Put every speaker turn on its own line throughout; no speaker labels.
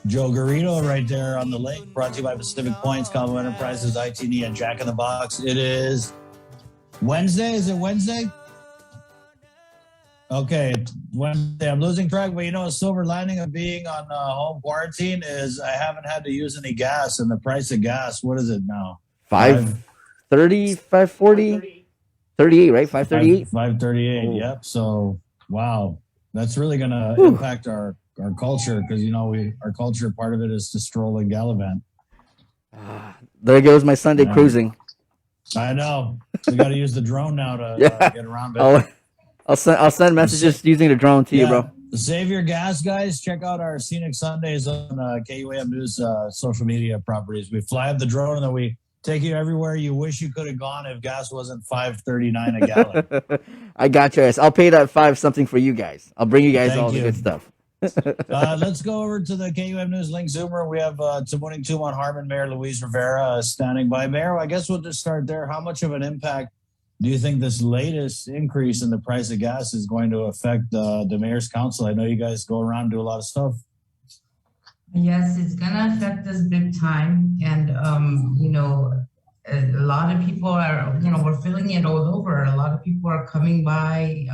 Joe Garrido right there on the lake, brought to you by Pacific Points, Combo Enterprises, ITD, and Jack in the Box. It is Wednesday. Is it Wednesday? Okay, it's Wednesday. I'm losing track, but a silver lining of being on home quarantine is I haven't had to use any gas, and the price of gas, what is it now?
530, 540, 38, right? 538?
538,
Oh.
Yep. So, wow, that's really going to impact our culture because, our culture, part of it is to stroll and gallivant.
There goes my Sunday cruising.
I know. We got to use the drone now to get around it.
I'll send messages using the drone to you, bro.
Save your gas, guys. Check out our Scenic Sundays on KUAM News social media properties. We fly up the drone and then we take you everywhere you wish you could have gone if gas wasn't $5.39 a gallon.
I got you guys. I'll pay that 5 something for you guys. I'll bring you guys all the good stuff.
Let's go over to the KUM News Link Zoomer. We have Tamuning Tumon Harmon Mayor Louise Rivera standing by. Mayor, I guess we'll just start there. How much of an impact do you think this latest increase in the price of gas is going to affect the Mayor's Council? I know you guys go around and do a lot of stuff.
Yes, it's going to affect us big time. And, a lot of people are, we're feeling it all over. A lot of people are coming by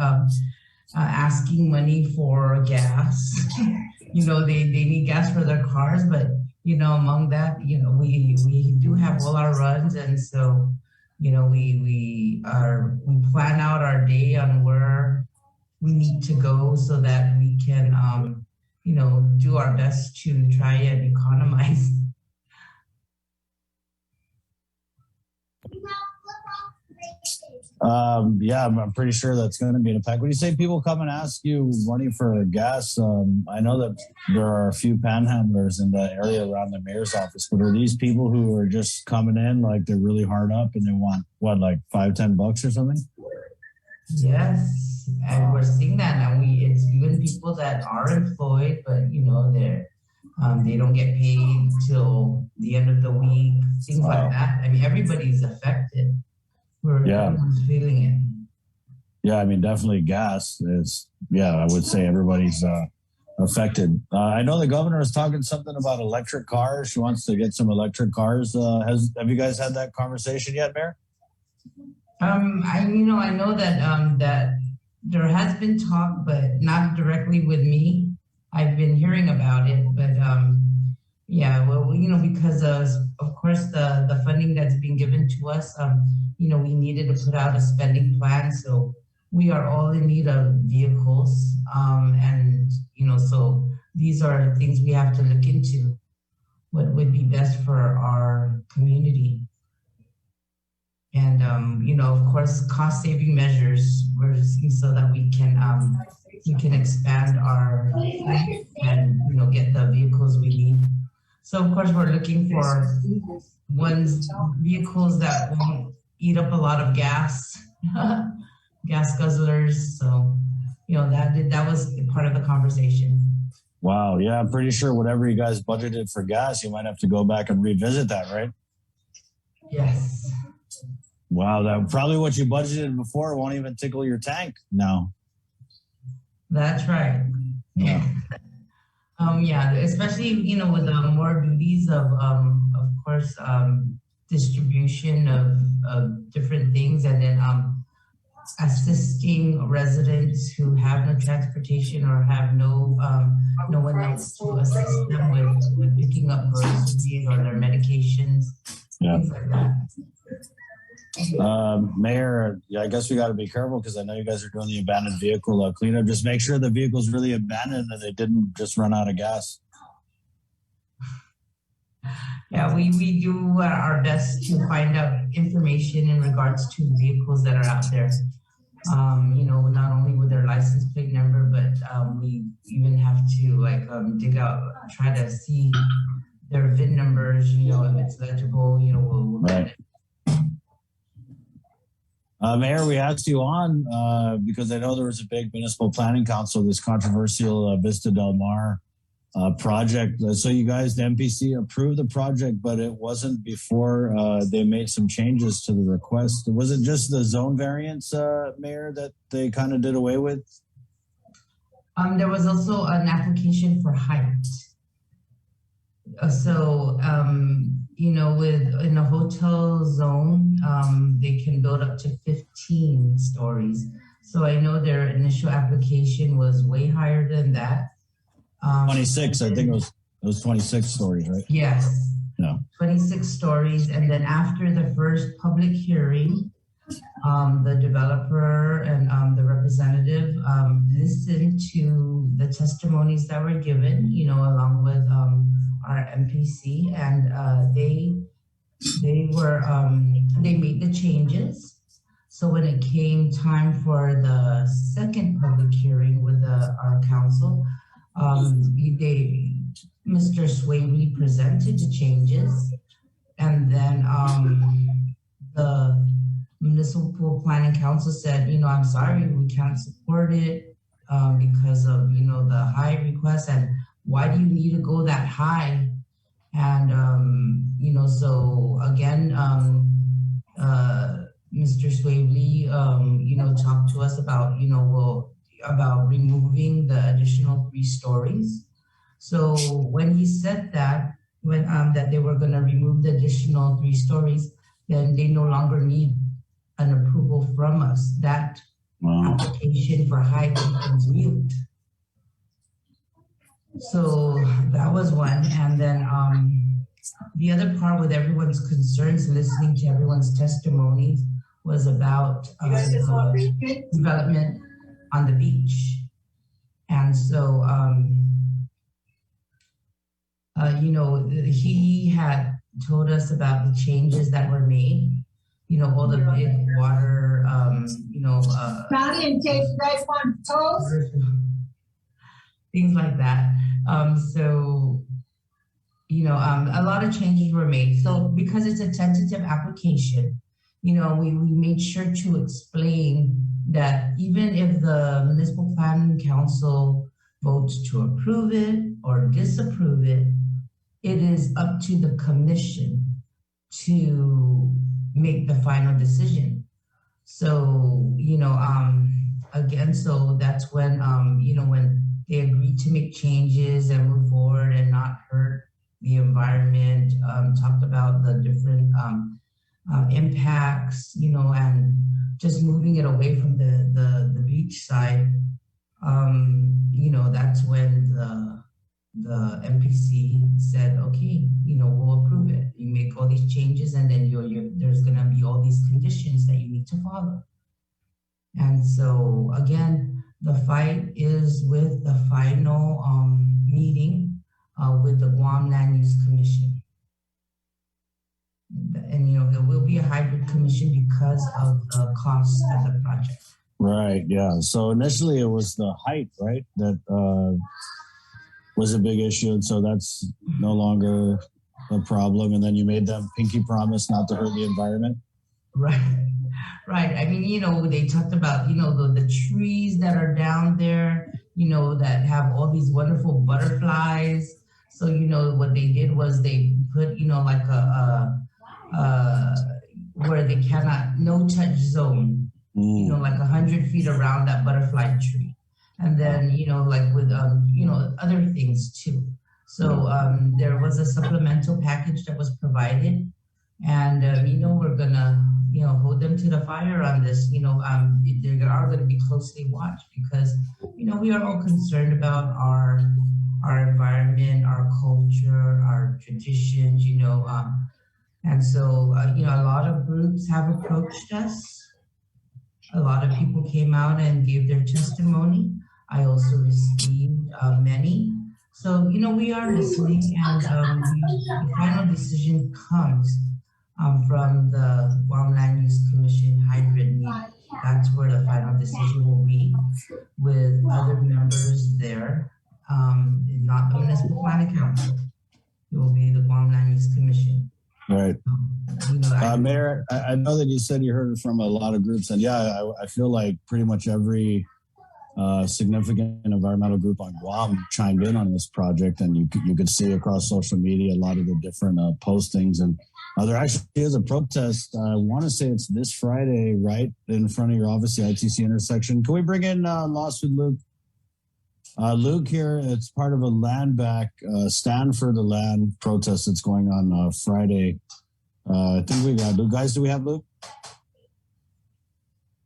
asking money for gas. They need gas for their cars. But, among that, we do have all our runs. And so, we plan out our day on where we need to go so that we can, do our best to try and economize.
I'm pretty sure that's going to be an impact. When you say people come and ask you money for gas, I know that there are a few panhandlers in the area around the mayor's office, but are these people who are just coming in like they're really hard up and they want like $5-10 or something?
Yes, and we're seeing that now. It's even people that are employed, but they don't get paid till the end of the week, things like that. I mean, everybody's affected. Everyone's feeling it.
Yeah, I mean, definitely gas is, I would say everybody's affected. I know the governor is talking something about electric cars. She wants to get some electric cars. Have you guys had that conversation yet, Mayor?
I know that that there has been talk, but not directly with me. I've been hearing about it, but because of course the funding that's being given to us, we needed to put out a spending plan. So we are all in need of vehicles, so these are things we have to look into. What would be best for our community? And, of course, cost saving measures so that we can expand our fleet and, get the vehicles we need. So, of course, we're looking for vehicles that won't eat up a lot of gas, gas guzzlers. So, that was part of the conversation.
Wow. Yeah, I'm pretty sure whatever you guys budgeted for gas, you might have to go back and revisit that, right?
Yes.
Wow, that probably what you budgeted before won't even tickle your tank now.
That's right.
Yeah.
Especially with more duties of course distribution of different things, and then assisting residents who have no transportation or have no one else to assist them with picking up groceries or their medications, things like that.
Mayor, I guess we got to be careful because I know you guys are doing the abandoned vehicle cleanup. Just make sure the vehicle's really abandoned and they didn't just run out of gas.
Yeah, we do our best to find out information in regards to vehicles that are out there. Not only with their license plate number, but we even have to dig out, try to see their VIN numbers. If it's legible, we'll
right. Mayor, we asked you on because I know there was a big municipal planning council, this controversial Vista Del Mar project. So you guys, the MPC, approved the project, but it wasn't before they made some changes to the request. Was it just the zone variance, Mayor, that they kind of did away with?
There was also an application for height. In a hotel zone, they can build up to 15 stories. So I know their initial application was way higher than that.
26, I think it was 26 stories, right?
Yes.
No.
26 stories. And then after the first public hearing, the developer and the representative listened to the testimonies that were given, along with our MPC, and they made the changes. So when it came time for the second public hearing with our council, Mr. Swavely presented the changes, and then the Municipal Planning Council said, I'm sorry, we can't support it because of, the high request, and why do you need to go that high? And, so again, Mr. Swavely, talked to us about, about removing the additional 3 stories. So when he said that, that they were going to remove the additional 3 stories, then they no longer need an approval from us. That application for height becomes mute. So that was one. And then the other part with everyone's concerns, listening to everyone's testimonies, was about development on the beach. And so, he had told us about the changes that were made, all the big water, things like that. A lot of changes were made. So because it's a tentative application, we made sure to explain that even if the Municipal Planning Council votes to approve it or disapprove it, it is up to the commission to make the final decision. So, again, so that's when, when they agreed to make changes and move forward and not hurt the environment, talked about the different impacts, and just moving it away from the beach side. That's when the MPC said, okay, we'll approve it. You make all these changes, and then there's going to be all these conditions that you need to follow. And so again, the fight is with the final meeting with the Guam Land Use Commission. And there will be a hybrid commission because of the cost of the project.
Right, yeah. So initially it was the height, right? That was a big issue. And so that's no longer a problem. And then you made them pinky promise not to hurt the environment.
Right. I mean, they talked about, the trees that are down there, that have all these wonderful butterflies. So, what they did was they put, like where they cannot, no touch zone, like 100 feet around that butterfly tree. And then, like with, other things too. So there was a supplemental package that was provided. And, we're going to, hold them to the fire on this. They are going to be closely watched because, we are all concerned about our environment, our culture, our traditions, and so, a lot of groups have approached us. A lot of people came out and gave their testimony. I also received many. So, we are listening, and the final decision comes from the Guam Land Use Commission hybrid meeting. That's where the final decision will be with other members there, not the Municipal Planning Council. It will be the Guam Land Use Commission.
Right. Mayor, I know that you said you heard it from a lot of groups, and yeah, I feel like pretty much every significant environmental group on Guam chimed in on this project, and you could see across social media a lot of the different postings. And there actually is a protest. I want to say it's this Friday, right in front of your office, the ITC intersection. Can we bring in Lost with Luke? Luke here, it's part of a land back, stand for the land protest that's going on Friday. I think we got Luke. Guys, do we have Luke?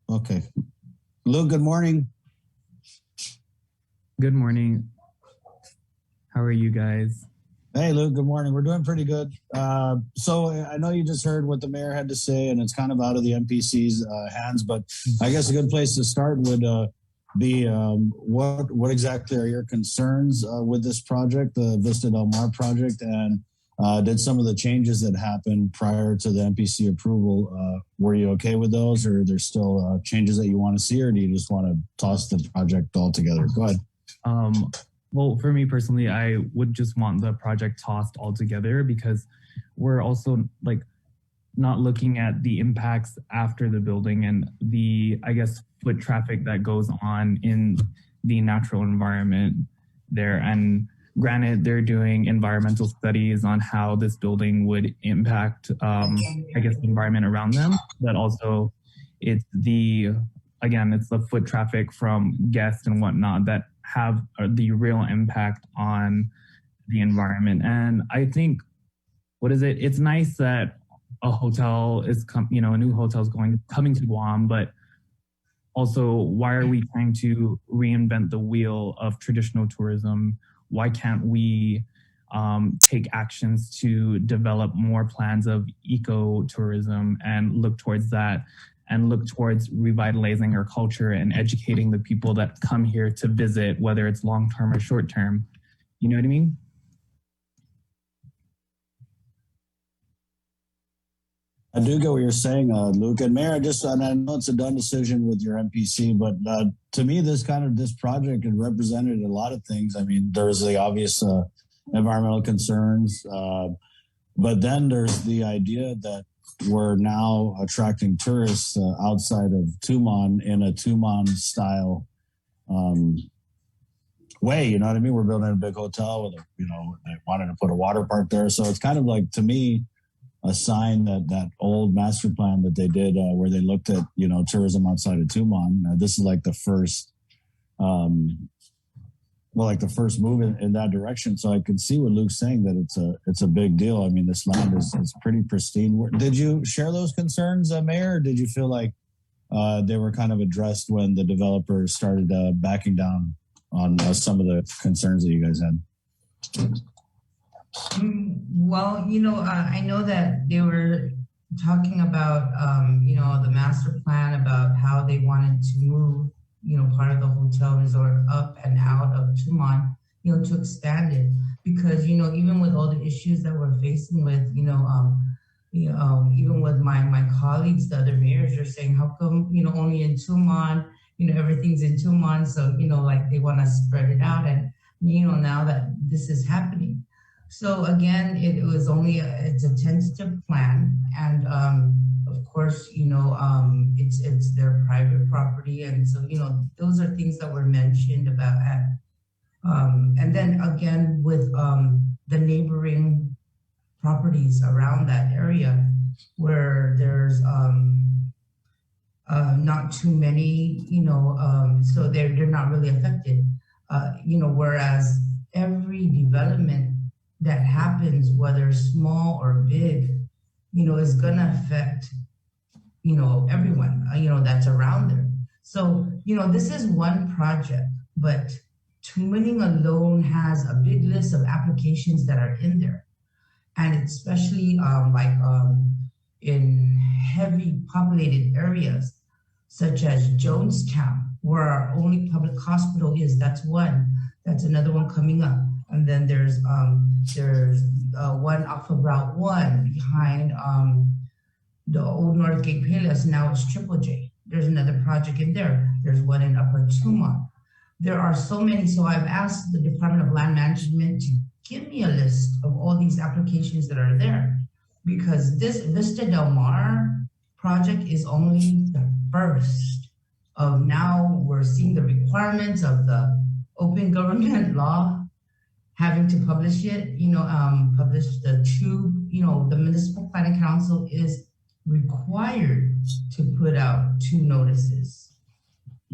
Okay. Luke, good morning.
Good morning. How are you guys?
Hey, Luke, good morning. We're doing pretty good. So I know you just heard what the mayor had to say, and it's kind of out of the MPC's hands, but I guess a good place to start would be what exactly are your concerns with this project, the Vista Del Mar project, and did some of the changes that happened prior to the MPC approval, were you okay with those, or are there still changes that you want to see, or do you just want to toss the project altogether? Go ahead.
Well, for me personally, I would just want the project tossed altogether because we're also like not looking at the impacts after the building and the, I guess, foot traffic that goes on in the natural environment there. And granted, they're doing environmental studies on how this building would impact, I guess, the environment around them, but also it's the foot traffic from guests and whatnot that have the real impact on the environment. And I think, it's nice that a hotel is, a new hotel is coming to Guam, but also why are we trying to reinvent the wheel of traditional tourism? Why can't we take actions to develop more plans of eco-tourism and look towards that and look towards revitalizing our culture and educating the people that come here to visit, whether it's long-term or short-term. You know what I mean?
I do get what you're saying, Luke. And Mayor, and I know it's a done decision with your MPC, but to me, this project had represented a lot of things. I mean, there's the obvious environmental concerns, but then there's the idea that we're now attracting tourists outside of Tumon in a Tumon style way. You know what I mean? We're building a big hotel with, they wanted to put a water park there. So it's kind of like, to me, a sign that old master plan that they did where they looked at, tourism outside of Tumon. This is like the first, the first move in that direction. So I can see what Luke's saying, that it's a big deal. I mean, this land is pretty pristine. Did you share those concerns, Mayor, or did you feel like they were kind of addressed when the developers started backing down on some of the concerns that you guys had?
Well, I know that they were talking about, the master plan, about how they wanted to move, part of the hotel resort up and out of Tumon, to expand it. Because, even with all the issues that we're facing with, even with my colleagues, the other mayors are saying, how come, only in Tumon, everything's in Tumon. So, they want to spread it out. And, now that this is happening. So again, it's a tentative plan, and of course, it's their private property, and so those are things that were mentioned about. And then again, with the neighboring properties around that area, where there's not too many, so they're not really affected. Whereas every development that happens, whether small or big, is gonna affect, everyone, that's around there. So, this is one project, but Tumaning alone has a big list of applications that are in there. And especially in heavy populated areas, such as Jonestown, where our only public hospital is. That's one. That's another one coming up. And then there's one off of Route 1 behind the old Northgate Palace. Now it's Triple J. There's another project in there. There's one in Upper Tumon. There are so many. So I've asked the Department of Land Management to give me a list of all these applications that are there, because this Vista Del Mar project is only the first of, now we're seeing the requirements of the open government law, having to publish it, publish the the Municipal Planning Council is required to put out 2 notices.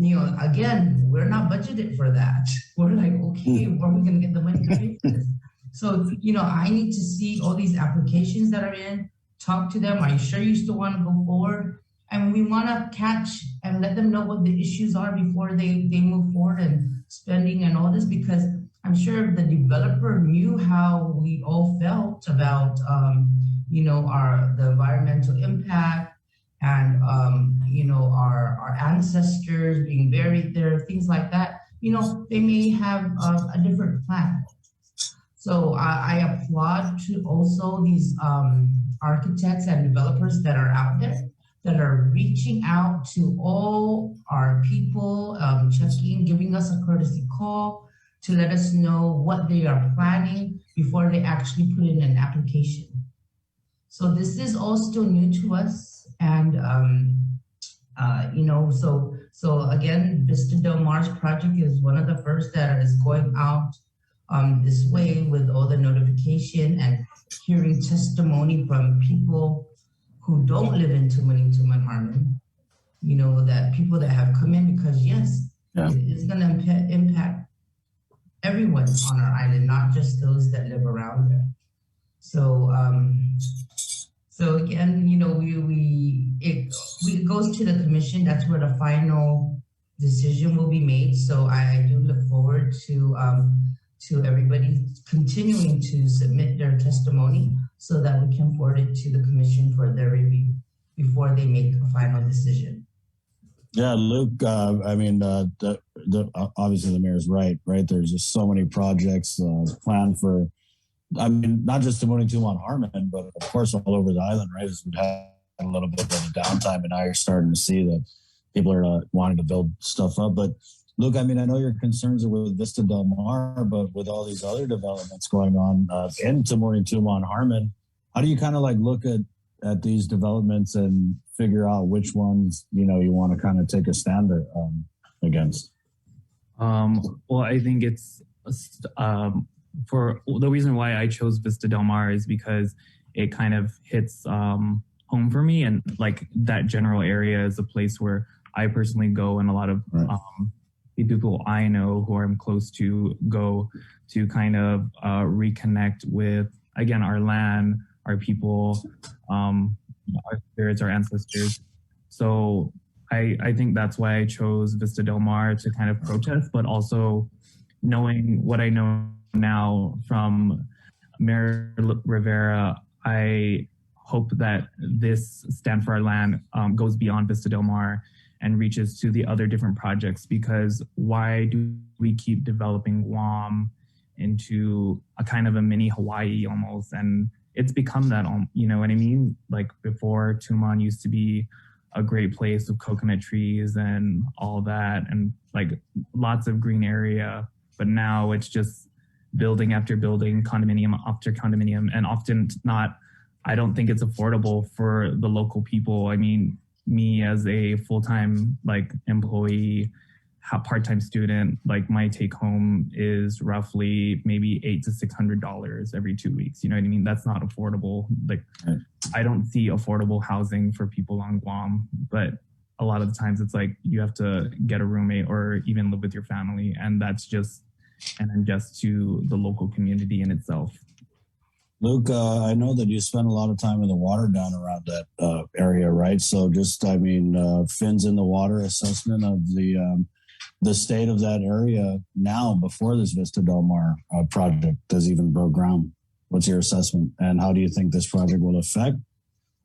again, we're not budgeted for that. We're like, okay, where are we going to get the money to pay for this? So, I need to see all these applications that are in, talk to them. Are you sure you still want to go forward? And we want to catch and let them know what the issues are before they move forward and spending and all this, because I'm sure the developer knew how we all felt about, the environmental impact and, our ancestors being buried there, things like that. They may have a different plan. So I applaud to also these architects and developers that are out there that are reaching out to all our people, checking, giving us a courtesy call to let us know what they are planning before they actually put in an application. So this is all still new to us. And, so again, Vista Del Mar's project is one of the first that is going out this way with all the notification and hearing testimony from people who don't live in Tumaning, Harmon, that people that have come in, because yes, it is going to impact everyone on our island, not just those that live around there. So, so again, it goes to the commission. That's where the final decision will be made. So I do look forward to everybody continuing to submit their testimony so that we can forward it to the commission for their review before they make a final decision.
Yeah, Luke, obviously the mayor's right? There's just so many projects planned for, not just Tumaning Harmon, but of course all over the island, right? As we've had a little bit of a downtime, and now you're starting to see that people are wanting to build stuff up. But Luke, I know your concerns are with Vista Del Mar, but with all these other developments going on in Tumaning Harmon, how do you kind of look at these developments and figure out which ones, you want to kind of take a stand against?
Well, I think it's for the reason why I chose Vista Del Mar is because it kind of hits home for me, and that general area is a place where I personally go, and a lot of the people I know who I'm close to go to kind of reconnect with, again, our land, our people, our spirits, our ancestors. So I think that's why I chose Vista Del Mar to kind of protest, but also knowing what I know now from Mayor Rivera, I hope that this Stand for Our Land goes beyond Vista Del Mar and reaches to the other different projects, because why do we keep developing Guam into a kind of a mini Hawaii almost? And it's become that, you know what I mean? Before, Tuman used to be a great place with coconut trees and all that, and lots of green area. But now it's just building after building, condominium after condominium, and often not, I don't think it's affordable for the local people. Me as a full-time employee, part-time student, my take home is roughly maybe $800 to $600 every 2 weeks. You know what I mean? That's not affordable. I don't see affordable housing for people on Guam, but a lot of the times it's you have to get a roommate or even live with your family, and that's just an unjust to the local community in itself.
Luke, I know that you spend a lot of time in the water down around that area, right? So just, fins in the water assessment of the state of that area now before this Vista Del Mar project has even broke ground. What's your assessment? And how do you think this project will affect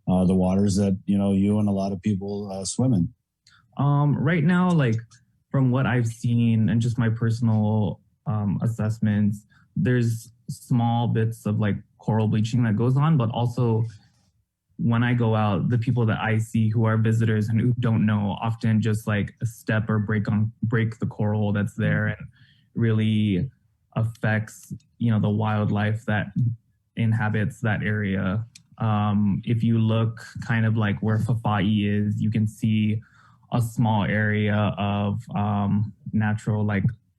the waters that, you and a lot of people swim in?
Right now, from what I've seen and just my personal assessments, there's small bits of coral bleaching that goes on, but also when I go out, the people that I see who are visitors and who don't know often just step or break the coral that's there, and really affects the wildlife that inhabits that area. If you look kind of where Fafai is, you can see a small area of natural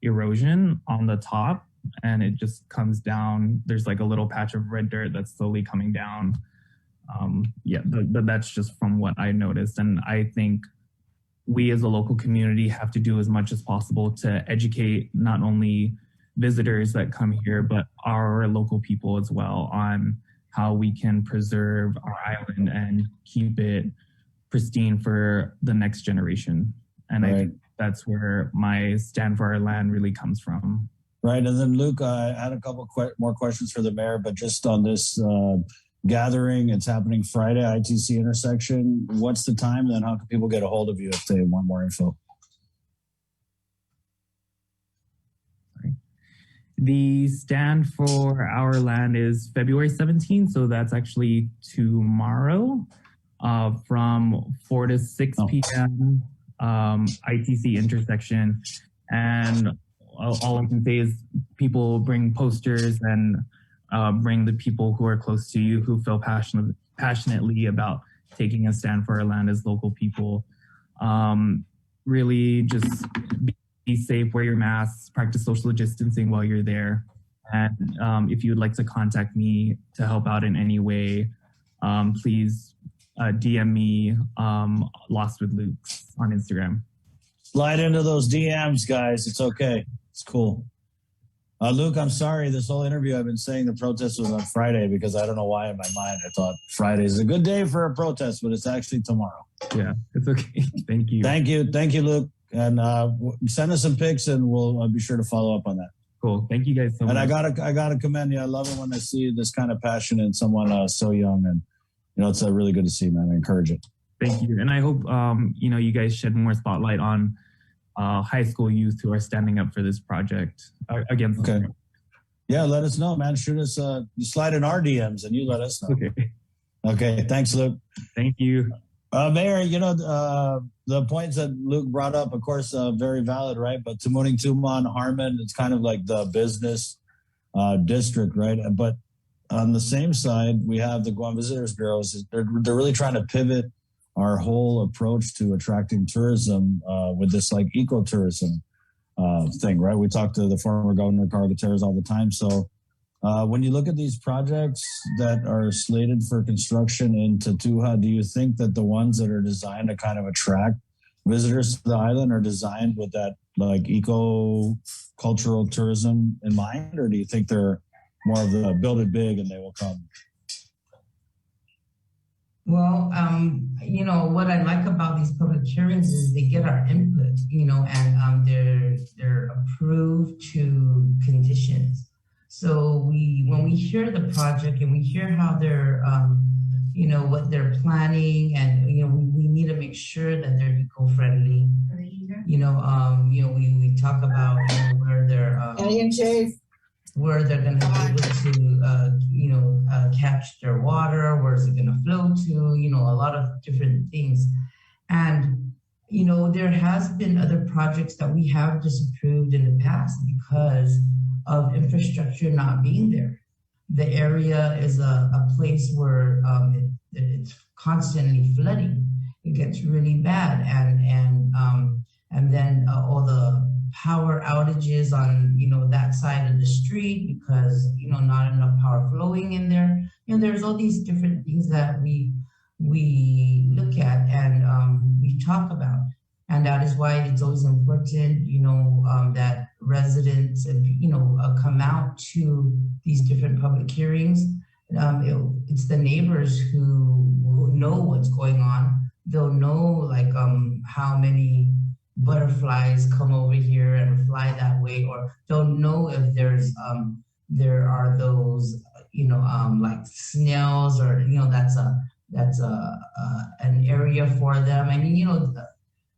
erosion on the top, and it just comes down. There's a little patch of red dirt that's slowly coming down. That's just from what I noticed. And I think we as a local community have to do as much as possible to educate not only visitors that come here, but our local people as well on how we can preserve our island and keep it pristine for the next generation. And I think that's where my stand for our land really comes from.
Right. And then Luke, I had a couple more questions for the mayor, but just on this gathering, it's happening Friday, ITC intersection. What's the time? And then how can people get a hold of you if they want more info?
The stand for our land is February 17th. So that's actually tomorrow from 4 to 6 p.m. ITC intersection. And all I can say is people bring posters and bring the people who are close to you who feel passionately about taking a stand for our land as local people. Really just be safe, wear your masks, practice social distancing while you're there. And if you would like to contact me to help out in any way, please DM me, Lost with Luke on Instagram.
Slide into those DMs, guys. It's okay. It's cool. Luke, I'm sorry. This whole interview, I've been saying the protest was on Friday because I don't know why in my mind I thought Friday is a good day for a protest, but it's actually tomorrow.
Yeah, it's okay. Thank you.
Thank you, Luke. And send us some pics, and we'll be sure to follow up on that.
Cool. Thank you guys so much.
And I gotta commend you. I love it when I see this kind of passion in someone so young, and it's really good to see, man. I encourage it.
Thank you, and I hope you guys shed more spotlight on high school youth who are standing up for this project against.
Okay. Yeah, let us know, man. Shoot us. You slide in our DMs, and you let us know.
Okay.
Okay. Thanks, Luke.
Thank you.
Mayor, the points that Luke brought up, of course, very valid, right? But Tamuning Tumon, Harmon, it's kind of like the business district, right? But on the same side, we have the Guam Visitors Bureaus. They're really trying to pivot our whole approach to attracting tourism with this like ecotourism thing, right? We talk to the former Governor Carl Gutierrez all the time. So when you look at these projects that are slated for construction in Tatuha, do you think that the ones that are designed to kind of attract visitors to the island are designed with that like eco-cultural tourism in mind? Or do you think they're more of the build it big and they will come?
Well, what I like about these public hearings is they get our input, and they're approved to conditions. So when we hear the project and we hear how they're, what they're planning, and we need to make sure that they're eco-friendly. We talk about where they're where they're going to be able to catch their water, where is it going to flow to, a lot of different things. And there has been other projects that we have disapproved in the past because of infrastructure not being there. The area is a place where it's constantly flooding. It gets really bad, and then all the power outages on that side of the street because not enough power flowing in there. There's all these different things that we look at and we talk about. And that is why it's always important, that residents, come out to these different public hearings. It's the neighbors who know what's going on. They'll know how many butterflies come over here and fly that way, or don't know if there are those like snails, or that's an area for them. I mean,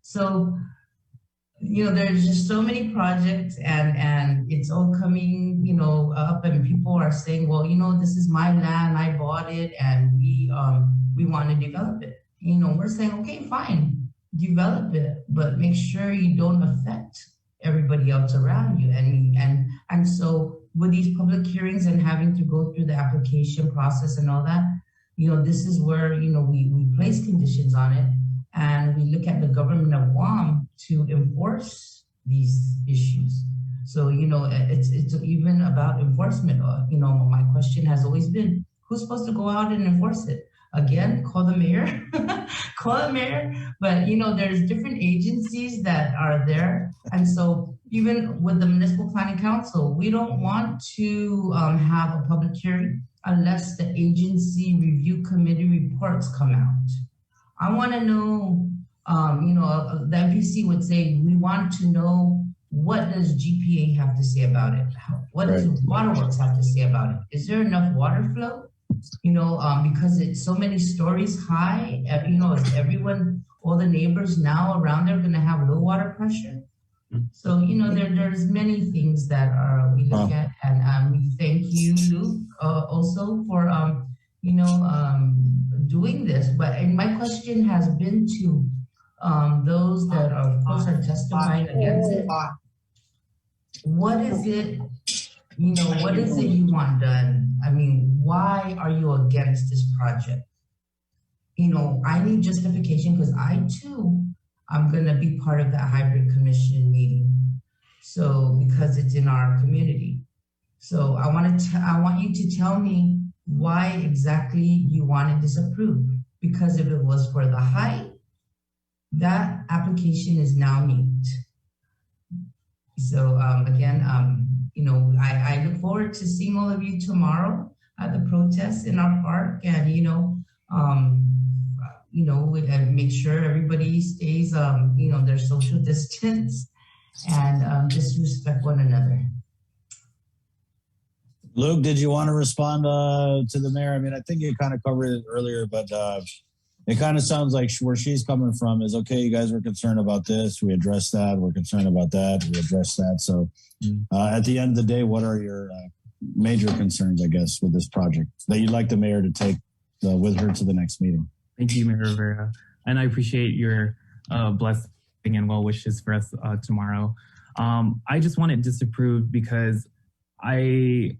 so there's just so many projects, and it's all coming up, and people are saying, well, this is my land, I bought it, and we want to develop it. We're saying, okay, fine, develop it, but make sure you don't affect everybody else around you. And so with these public hearings and having to go through the application process and all that, this is where we place conditions on it, and we look at the government of Guam to enforce these issues. So it's even about enforcement. My question has always been, who's supposed to go out and enforce it? again, call the mayor, call the mayor. But there's different agencies that are there, and so even with the municipal planning council, we don't want to have a public hearing unless the agency review committee reports come out. I want to know, the MPC would say, we want to know, what does GPA have to say about it? What does Waterworks have to say about it? Is there enough water flow? Because it's so many stories high, is everyone, all the neighbors now around there going to have low water pressure? So, there's many things that we look at, and we thank you, Luke, also for, doing this. But my question has been to those that of course are testifying against it. What is it, what is it you want done? I mean, why are you against this project? I need justification, because I too, I'm gonna be part of that hybrid commission meeting. So, because it's in our community. So I want you to tell me why exactly you want it disapproved. Because if it was for the height, that application is now moot. So again, I look forward to seeing all of you tomorrow at the protest in our park, and and make sure everybody stays, their social distance, and just respect one another.
Luke, did you want to respond to the mayor? I mean, I think you kind of covered it earlier, but it kind of sounds like where she's coming from is, okay, you guys were concerned about this, we addressed that. We're concerned about that, we addressed that. So at the end of the day, what are your major concerns, I guess, with this project that you'd like the mayor to take with her to the next meeting?
Thank you, Mayor Rivera. And I appreciate your blessing and well wishes for us tomorrow. I just want it disapproved because why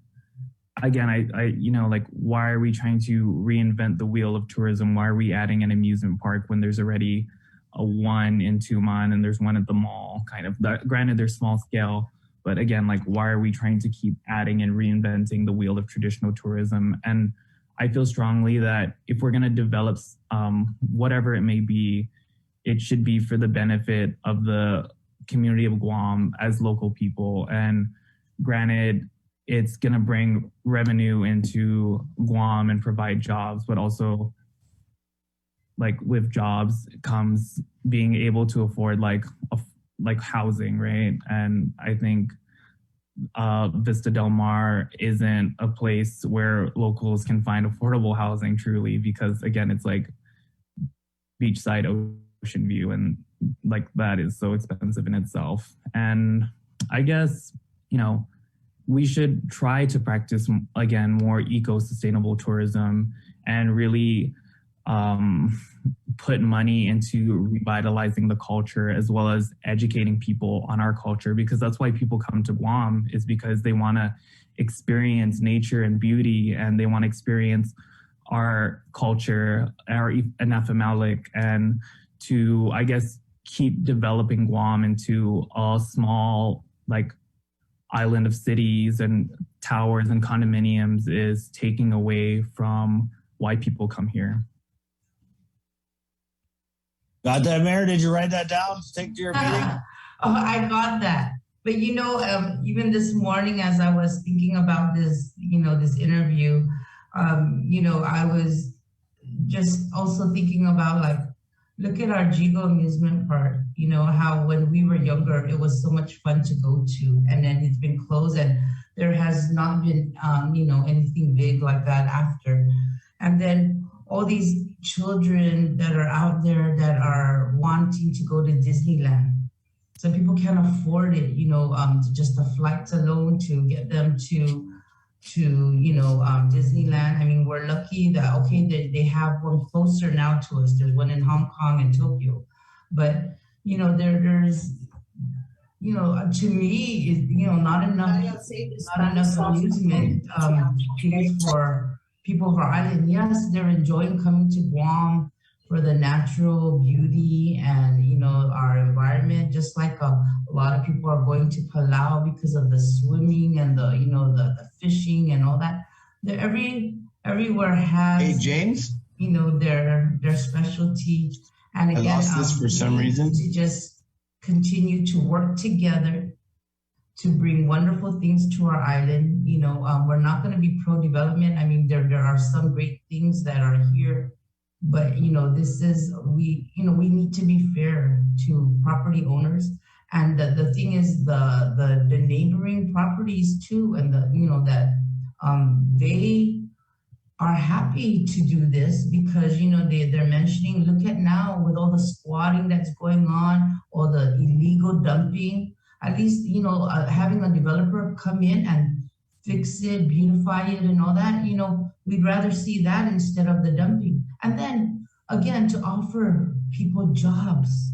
are we trying to reinvent the wheel of tourism? Why are we adding an amusement park when there's already a one in Tucumán and there's one at the mall? Kind of, granted, they're small scale, but again, why are we trying to keep adding and reinventing the wheel of traditional tourism? And I feel strongly that if we're going to develop whatever it may be, it should be for the benefit of the community of Guam as local people. And granted, it's going to bring revenue into Guam and provide jobs, but also with jobs comes being able to afford housing, right? And I think Vista Del Mar isn't a place where locals can find affordable housing truly, because again, it's beachside ocean view, and that is so expensive in itself. And I guess, we should try to practice, again, more eco-sustainable tourism and really put money into revitalizing the culture, as well as educating people on our culture, because that's why people come to Guam, is because they want to experience nature and beauty, and they want to experience our culture, our Anafamalik, and to, I guess, keep developing Guam into a small, island of cities and towers and condominiums is taking away from why people come here.
Got that, Mayor? Did you write that down? Take to your meeting?
I got that. But even this morning, as I was thinking about this, this interview, I was just also thinking about look at our Jigo amusement park. How when we were younger, it was so much fun to go to, and then it's been closed, and there has not been, anything big like that after. And then all these children that are out there that are wanting to go to Disneyland. Some people can't afford it, just the flights alone to get them to Disneyland. I mean, we're lucky that, they have one closer now to us. There's one in Hong Kong and Tokyo. But, there's, to me, not enough amusement for people of our island. Yes, they're enjoying coming to Guam for the natural beauty and, our environment, just like a lot of people are going to Palau because of the swimming and the fishing and all that. Everywhere has...
Hey, James?
you know, their specialty. And again,
I lost this for some reason.
To just continue to work together to bring wonderful things to our island. You know, we're not going to be pro-development. I mean, there are some great things that are here, but you know, we need to be fair to property owners. And the thing is, the neighboring properties too, and that they are happy to do this because, you know, they're mentioning, look at now with all the squatting that's going on, or the illegal dumping, at least, you know, having a developer come in and fix it, beautify it and all that, you know, we'd rather see that instead of the dumping. And then again, to offer people jobs,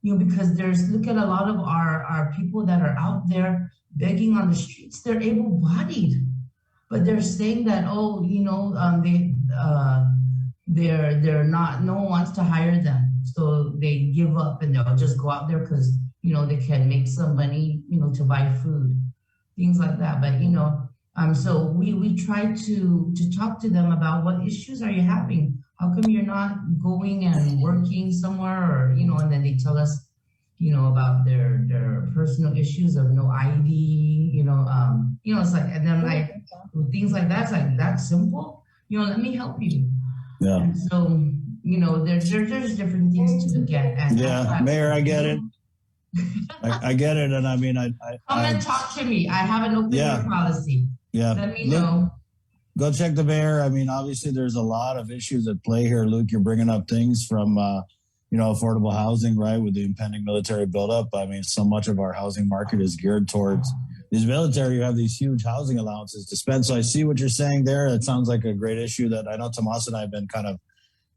you know, because look at a lot of our people that are out there begging on the streets, they're able-bodied. But they're saying that, oh, you know, they're not, no one wants to hire them. So they give up and they'll just go out there because, you know, they can make some money, you know, to buy food, things like that. But, you know, so we try to talk to them about what issues are you having? How come you're not going and working somewhere? Or, you know, and then they tell us, you know, about their personal issues of no ID, you know, it's like, and then like things like that, it's like, that's simple, you know, let me help you.
Yeah.
And so, you know, there's different things to look at. And
yeah, Mayor, I get it. I get it. And I mean,
come and talk to me. I have an open door policy.
Yeah.
Let me know.
Go check the mayor. I mean, obviously there's a lot of issues at play here. Luke, you're bringing up things from, you know, affordable housing, right? With the impending military buildup. I mean, so much of our housing market is geared towards these military. You have these huge housing allowances to spend. So I see what you're saying there. It sounds like a great issue that I know Tomas and I have been kind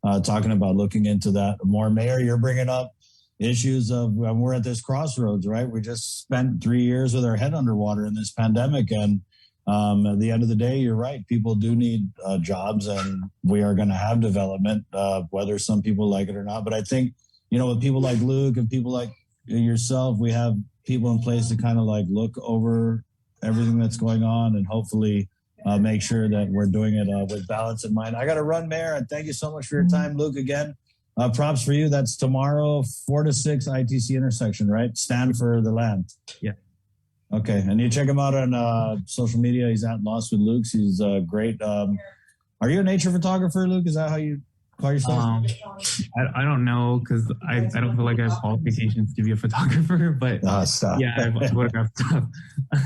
of talking about looking into that more. Mayor, you're bringing up issues of we're at this crossroads, right? We just spent 3 years with our head underwater in this pandemic. And at the end of the day, you're right. People do need jobs, and we are going to have development, whether some people like it or not. But I think, you know, with people like Luke and people like yourself, we have people in place to kind of like look over everything that's going on and hopefully make sure that we're doing it with balance in mind. I got to run, Mayor, and thank you so much for your time, Luke. Again, props for you. That's tomorrow, 4 to 6 ITC intersection, right? Stand for the land.
Yeah.
Okay, and you check him out on social media. He's at Lost with Luke's. He's great. Are you a nature photographer, Luke? Is that how you call yourself?
I don't know, because I don't feel like I have qualifications to be a photographer, but
stop.
Yeah, I photograph stuff.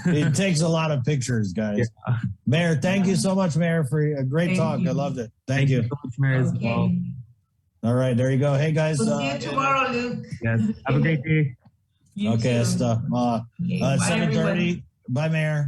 It takes a lot of pictures, guys. Yeah. Mayor, thank you so much, Mayor, for a great talk. I loved it. Thank you.
So much, Mayor, as well.
All right, there you go. Hey, guys.
We'll see you tomorrow, Luke.
Yes, have a great day.
Okay, stuff. 7:30. Bye, Mayor.